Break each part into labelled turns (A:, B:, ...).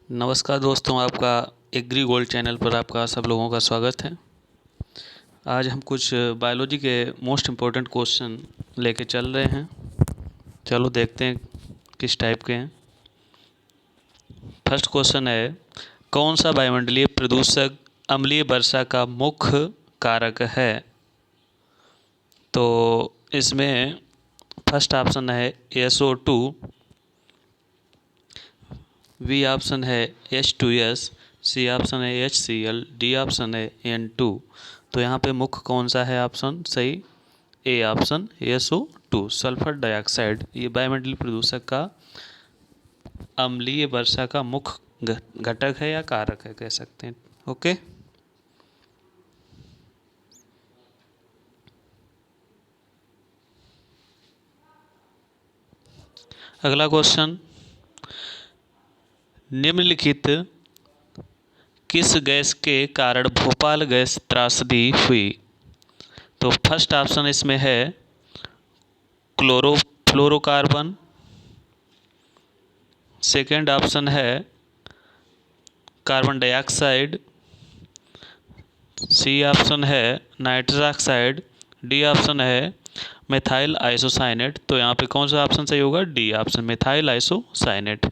A: नमस्कार दोस्तों, आपका एग्री गोल्ड चैनल पर आपका सब लोगों का स्वागत है। आज हम कुछ बायोलॉजी के मोस्ट इम्पोर्टेंट क्वेश्चन लेके चल रहे हैं। चलो देखते हैं किस टाइप के हैं। फर्स्ट क्वेश्चन है, कौन सा वायुमंडलीय प्रदूषक अम्लीय वर्षा का मुख्य कारक है? तो इसमें फर्स्ट ऑप्शन है SO2, बी ऑप्शन है H2S, सी ऑप्शन है HCl, डी ऑप्शन है N2। तो यहाँ पे मुख्य कौन सा है ऑप्शन सही? A option SO2 sulphur dioxide. ये वायुमंडलीय प्रदूषक का अम्लीय वर्षा का मुख्य घटक है या कारक है कह सकते हैं। ओके, अगला क्वेश्चन, निम्नलिखित किस गैस के कारण भोपाल गैस त्रासदी हुई? तो फर्स्ट ऑप्शन इसमें है क्लोरोफ्लोरोकार्बन, सेकेंड ऑप्शन है कार्बन डाइऑक्साइड, सी ऑप्शन है नाइट्रस ऑक्साइड, डी ऑप्शन है मेथाइल आइसोसाइनेट। तो यहाँ पे कौन सा ऑप्शन सही होगा? D option methyl isocyanate,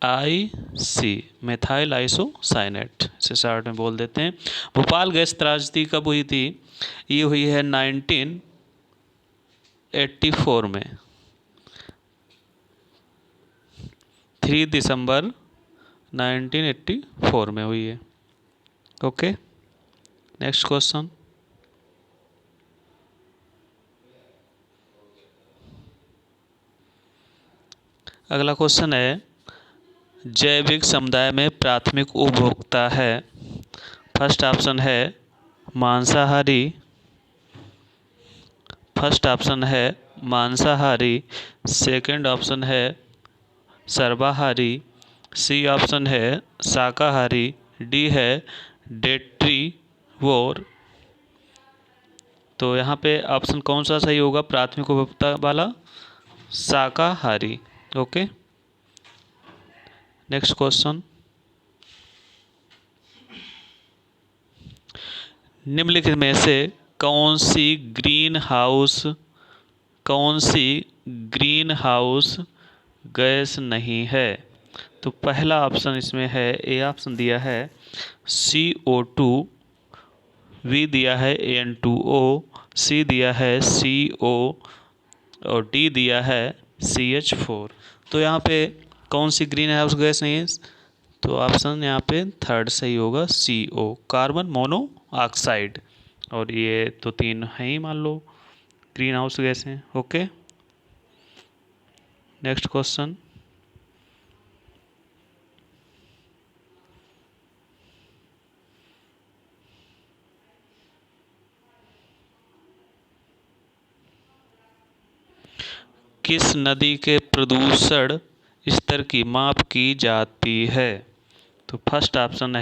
A: MIC methyl isocyanate से शॉर्ट में बोल देते हैं। भोपाल गैस त्रासदी कब हुई थी? ये हुई है 1984 में, 3 दिसंबर 1984 में हुई है। ओके, नेक्स्ट क्वेश्चन, अगला क्वेश्चन है, जैविक समुदाय में प्राथमिक उपभोक्ता है। फर्स्ट ऑप्शन है मांसाहारी, सेकंड ऑप्शन है सर्वाहारी, सी ऑप्शन है शाकाहारी, डी है डेट्रीवोर। तो यहाँ पे ऑप्शन कौन सा सही होगा प्राथमिक उपभोक्ता वाला? शाकाहारी। ओके, नेक्स्ट क्वेश्चन, निम्नलिखित में से कौन सी ग्रीन हाउस गैस नहीं है? तो पहला ऑप्शन इसमें है, ए ऑप्शन दिया है CO2, बी दिया है N2O, सी दिया है CO और डी दिया है CH4। तो यहाँ पे कौन सी ग्रीन हाउस गैस नहीं है? तो ऑप्शन यहाँ पे थर्ड सही होगा, CO कार्बन मोनोऑक्साइड। और ये तो तीन है ही मान लो ग्रीन हाउस गैस हैं। ओके, नेक्स्ट क्वेश्चन, किस नदी के प्रदूषण स्तर की माप की जाती है? तो फर्स्ट ऑप्शन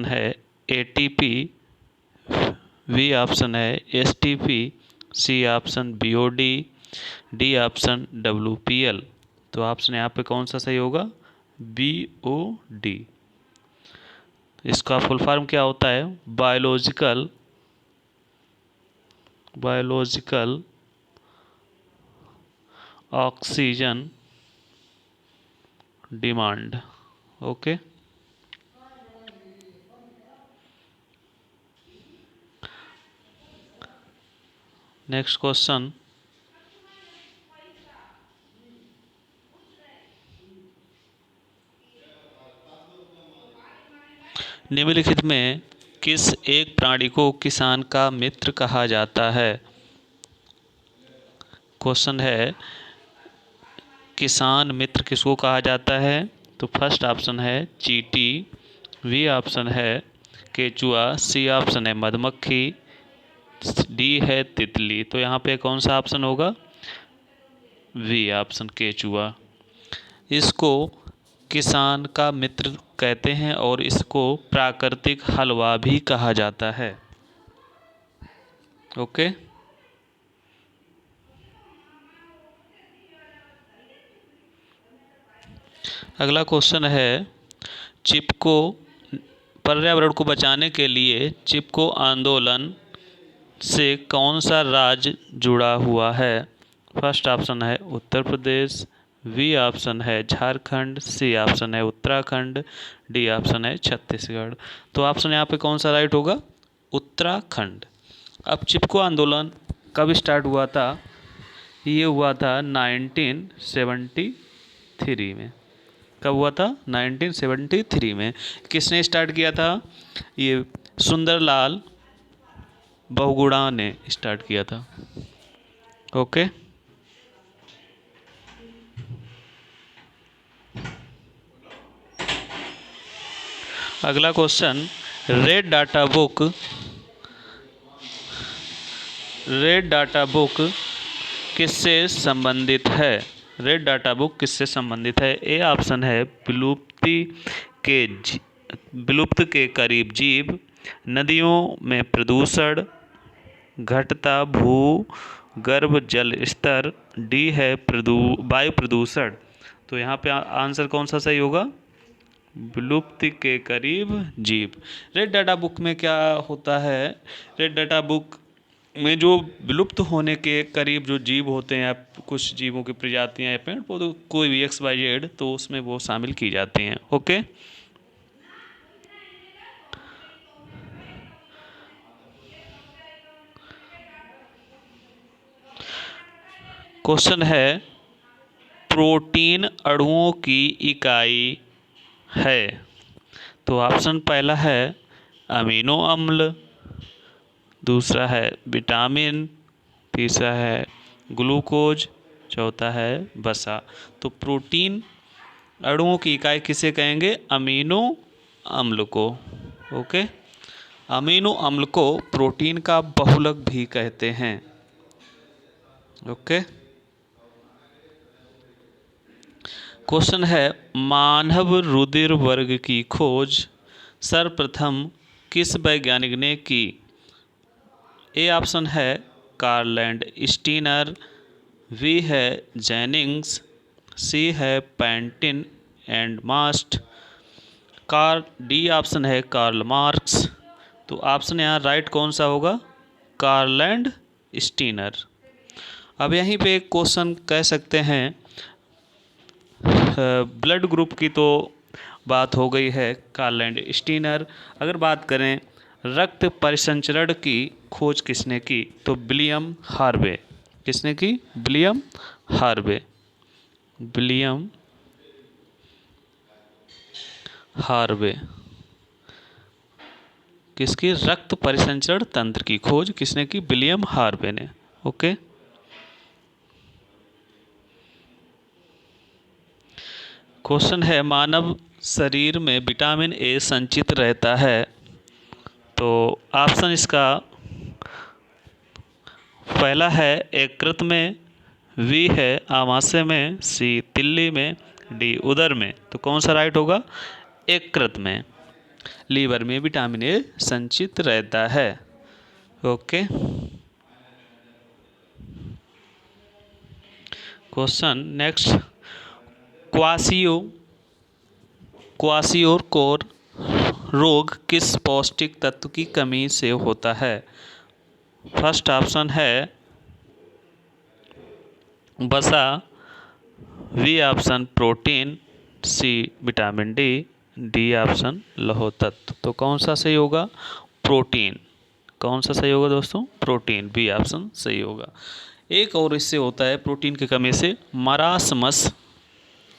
A: है ATP, बी ऑप्शन है STP, C option BOD, D option WPL। तो ऑप्शन यहाँ पे कौन सा सही होगा? BOD। इसका फुल फॉर्म क्या होता है? Biological oxygen demand. Okay, next question, निम्नलिखित में किस एक प्राणी को किसान का मित्र कहा जाता है? क्वेश्चन है, किसान मित्र किसको कहा जाता है? तो फर्स्ट ऑप्शन है चींटी, बी ऑप्शन है केचुआ, सी ऑप्शन है मधुमक्खी, डी है तितली। तो यहाँ पे कौन सा ऑप्शन होगा? बी ऑप्शन केचुआ। इसको किसान का मित्र कहते हैं और इसको प्राकृतिक हलवा भी कहा जाता है। ओके, अगला क्वेश्चन है, चिपको पर्यावरण को बचाने के लिए चिपको आंदोलन से कौन सा राज्य जुड़ा हुआ है? फर्स्ट ऑप्शन है उत्तर प्रदेश, बी ऑप्शन है झारखंड, सी ऑप्शन है उत्तराखंड, डी ऑप्शन है छत्तीसगढ़। तो ऑप्शन यहाँ पे कौन सा राइट होगा? उत्तराखंड। अब चिपको आंदोलन कब स्टार्ट हुआ था? ये हुआ था 1973 में। कब हुआ था? 1973 में। किसने स्टार्ट किया था? ये सुंदरलाल बहुगुणा ने स्टार्ट किया था। ओके। अगला क्वेश्चन, रेड डाटा बुक किससे संबंधित है? रेड डाटा बुक किससे संबंधित है? ए ऑप्शन है विलुप्त के करीब जीव, नदियों में प्रदूषण, घटता भूगर्भ जल स्तर, डी है वायु प्रदूषण। तो यहाँ पे आंसर कौन सा सही होगा? विलुप्ति के करीब जीव। रेड डाटा बुक में क्या होता है? रेड डाटा बुक में जो विलुप्त होने के करीब जो जीव होते हैं या कुछ जीवों की प्रजातियां या पेड़ पौधे कोई भी XYZ, तो उसमें वो शामिल की जाती हैं। ओके। क्वेश्चन है, प्रोटीन अणुओं की इकाई है? तो ऑप्शन पहला है अमीनो अम्ल, दूसरा है विटामिन, तीसरा है ग्लूकोज, चौथा है वसा। तो प्रोटीन अणुओं की इकाई किसे कहेंगे? अमीनो अम्ल को। ओके। अमीनो अम्ल को प्रोटीन का बहुलक भी कहते हैं। ओके। क्वेश्चन है, मानव रुधिर वर्ग की खोज सर्वप्रथम किस वैज्ञानिक ने की? ए ऑप्शन है कार्ल एंड स्टीनर, बी है जेनिंग्स, सी है Pantin and Mast, D option है कार्ल मार्क्स। तो ऑप्शन यहाँ राइट कौन सा होगा? Karl and Steiner. अब यहीं पे एक क्वेश्चन कह सकते हैं, ब्लड ग्रुप की तो बात हो गई है, कार्ल एंड स्टीनर। अगर बात करें रक्त परिसंचरण की खोज किसने की? तो विलियम हार्वे। किसने की? William Harvey. William Harvey. किसकी? रक्त परिसंचरण तंत्र की खोज किसने की? विलियम हार्वे ने। ओके। क्वेश्चन है, मानव शरीर में विटामिन ए संचित रहता है? तो ऑप्शन इसका पहला है यकृत में, बी है आमाशय में, सी तिल्ली में, डी उदर में। तो कौन सा राइट होगा? यकृत में। लीवर में विटामिन ए संचित रहता है। ओके। क्वेश्चन नेक्स्ट, क्वाशियोर रोग किस पौष्टिक तत्व की कमी से होता है? फर्स्ट ऑप्शन है वसा, B option protein, C vitamin D, D option लौह तत्व। तो कौन सा सही होगा? प्रोटीन। कौन सा सही होगा दोस्तों? प्रोटीन, बी ऑप्शन सही होगा। एक और इससे होता है प्रोटीन की कमी से मरासमस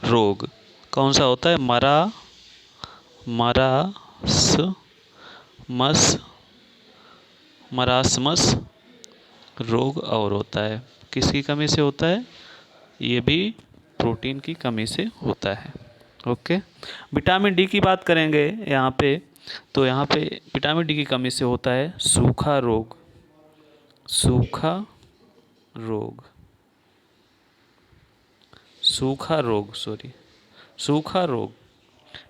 A: रोग। कौन सा होता है? मरासमस रोग और होता है। किसकी कमी से होता है? ये भी प्रोटीन की कमी से होता है। ओके। विटामिन डी की बात करेंगे यहाँ पे, तो यहाँ पे विटामिन डी की कमी से होता है सूखा रोग। सूखा रोग, सूखा रोग।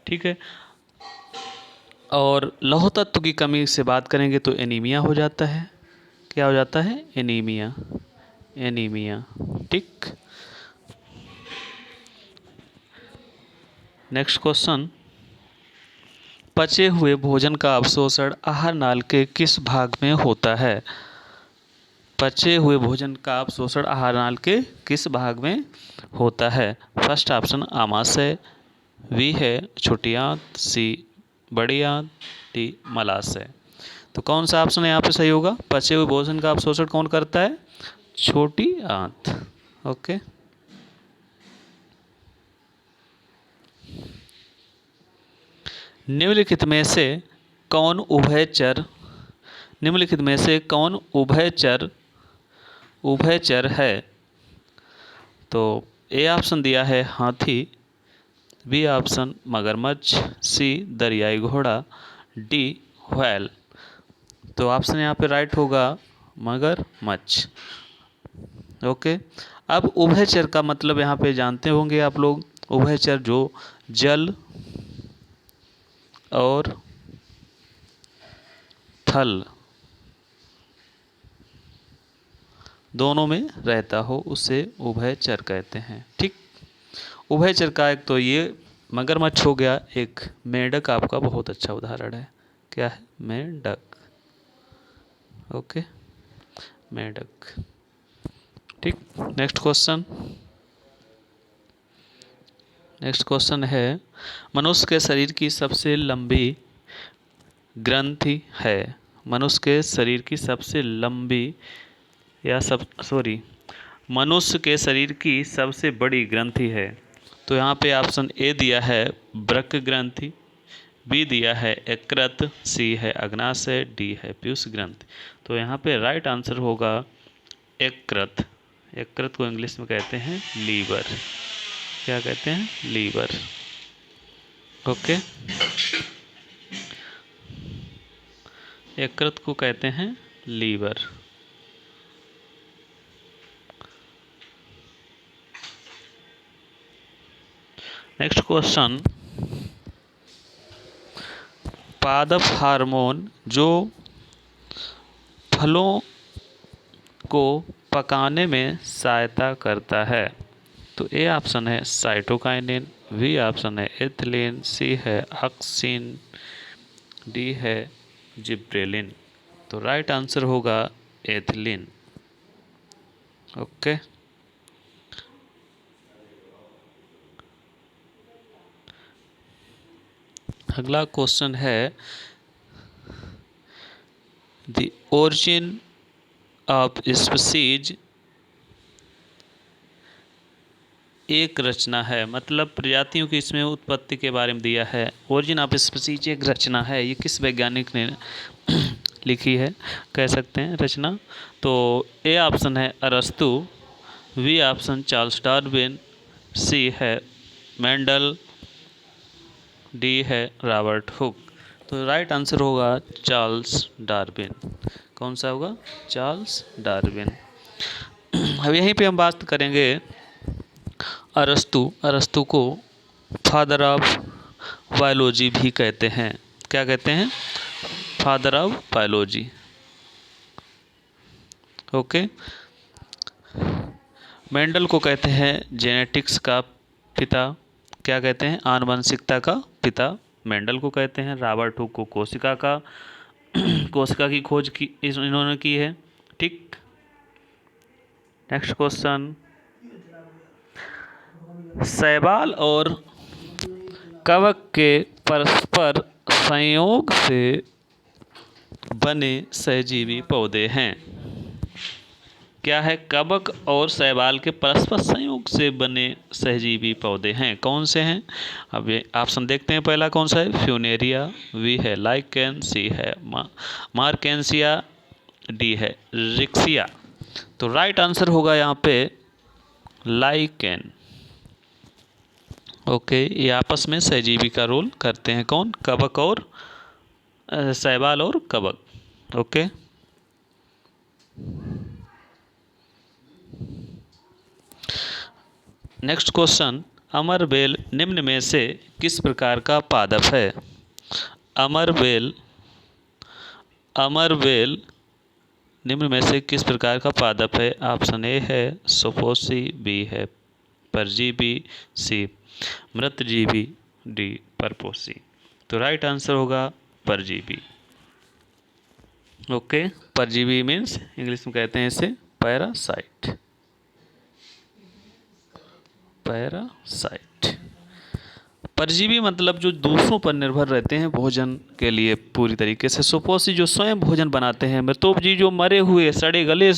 A: ठीक है। और लौह तत्व की कमी से बात करेंगे तो एनीमिया हो जाता है। क्या हो जाता है? एनीमिया। ठीक। नेक्स्ट क्वेश्चन, पचे हुए भोजन का अवशोषण आहार नाल के किस भाग में होता है? पचे हुए भोजन का अवशोषण आहार नाल के किस भाग में होता है? फर्स्ट ऑप्शन आमाशय, बी है छोटी आंत, सी बड़ी आंत, डी मलाशय। तो कौन सा ऑप्शन यहाँ पे सही होगा? पचे हुए भोजन का अवशोषण कौन करता है? छोटी आंत। ओके, निम्नलिखित में से कौन उभयचर उभयचर है? तो ए ऑप्शन दिया है हाथी, बी ऑप्शन मगरमच्छ, सी दरियाई घोड़ा, डी व्हेल। तो ऑप्शन यहाँ पे राइट होगा मगरमच्छ। ओके, अब उभयचर का मतलब यहाँ पे जानते होंगे आप लोग। उभयचर जो जल और थल दोनों में रहता हो उसे उभयचर कहते हैं। ठीक, उभयचर का एक तो ये मगरमच्छ हो गया, एक मेंढक आपका बहुत अच्छा उदाहरण है। क्या है? मेंढक। ओके, मेंढक। ठीक, नेक्स्ट क्वेश्चन है, मनुष्य के शरीर की सबसे लंबी ग्रंथि है? मनुष्य के शरीर की सबसे लंबी मनुष्य के शरीर की सबसे बड़ी ग्रंथि है? तो यहाँ पे ऑप्शन ए दिया है वृक्क ग्रंथि, बी दिया है यकृत, सी है अग्नाशय, डी है पीयूष ग्रंथि। तो यहाँ पे राइट आंसर होगा यकृत। यकृत को इंग्लिश में कहते हैं लीवर। क्या कहते हैं? लीवर। ओके, यकृत को कहते हैं लीवर। नेक्स्ट क्वेश्चन, पादप हार्मोन जो फलों को पकाने में सहायता करता है? तो ए ऑप्शन है साइटोकाइनिन, बी ऑप्शन है एथिलीन, सी है ऑक्सिन, डी है जिब्रेलिन। तो राइट आंसर होगा एथिलीन। ओके, अगला क्वेश्चन है, द ओरिजिन ऑफ स्पीसीज एक रचना है, मतलब प्रजातियों की इसमें उत्पत्ति के बारे में दिया है। ओरिजिन ऑफ स्पीसीज एक रचना है, ये किस वैज्ञानिक ने लिखी है कह सकते हैं रचना? तो ए ऑप्शन है अरस्तु, बी ऑप्शन चार्ल्स डार्विन, सी है मेंडल, डी है रॉबर्ट हुक। तो राइट आंसर होगा चार्ल्स डार्विन। कौन सा होगा? Charles Darwin. अब यहीं पे हम बात करेंगे अरस्तु को फादर ऑफ बायोलॉजी भी कहते हैं। क्या कहते हैं? Father of biology. Okay, Mendel को कहते हैं जेनेटिक्स का पिता। क्या कहते हैं? आनुवंशिकता का पिता मेंडल को कहते हैं। रॉबर्ट हुक को कोशिका की खोज की इन्होंने की है। ठीक, नेक्स्ट क्वेश्चन, शैवाल और कवक के परस्पर संयोग से बने सहजीवी पौधे हैं। क्या है? कवक और शैवाल के परस्पर संयोग से बने सहजीवी पौधे हैं। कौन से हैं? अब ये ऑप्शन देखते हैं। पहला कौन सा है? फ्यूनेरिया, बी है लाइकेन, सी है मार्केंसिया, डी है रिक्सिया। तो राइट आंसर होगा यहाँ पे लाइकेन। ओके, ये आपस में सहजीवी का रोल करते हैं। कौन? कवक और शैवाल और कवक। ओके, नेक्स्ट क्वेश्चन, अमरबेल निम्न में से किस प्रकार का पादप है? अमरबेल निम्न में से किस प्रकार का पादप है? ऑप्शन ए है सुपोषी, बी है परजीवी, सी मृतजीवी, डी परपोसी। तो राइट आंसर होगा परजीवी। ओके, परजीवी मीन्स इंग्लिश में कहते हैं इसे पैरासाइट। पैरासाइट, परजीवी मतलब जो दूसरों पर निर्भर रहते हैं भोजन के लिए पूरी तरीके से। सुपोषी जो स्वयं भोजन बनाते हैं। मृतोपजीवी जो मरे हुए सड़े गले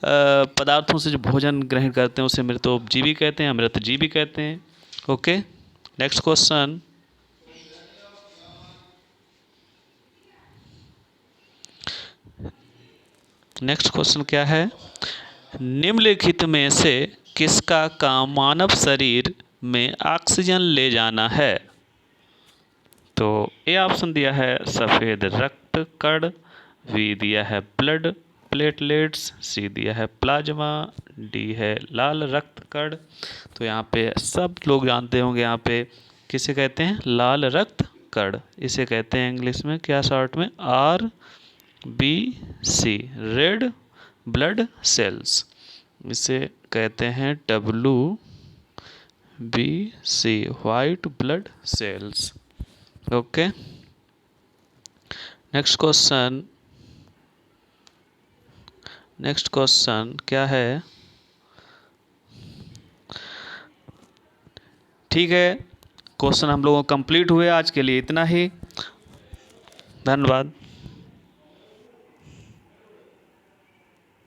A: पदार्थों से जो भोजन ग्रहण करते हैं उसे मृतोपजीवी कहते हैं, अमृतजीवी कहते हैं। Okay, next question. Next question क्या है? निम्नलिखित में से किसका काम मानव शरीर में ऑक्सीजन ले जाना है? तो ए ऑप्शन दिया है सफ़ेद रक्त कण, बी दिया है ब्लड प्लेटलेट्स, सी दिया है प्लाज्मा, डी है लाल रक्त कण। तो यहाँ पे सब लोग जानते होंगे, यहाँ पे किसे कहते हैं? लाल रक्त कण। इसे कहते हैं इंग्लिश में क्या शॉर्ट में? R B C, red blood cells. इसे कहते हैं W B C, white blood cells. Okay, next question. Next question क्या है? ठीक है, क्वेश्चन हम लोगों को कंप्लीट हुए। आज के लिए इतना ही, धन्यवाद।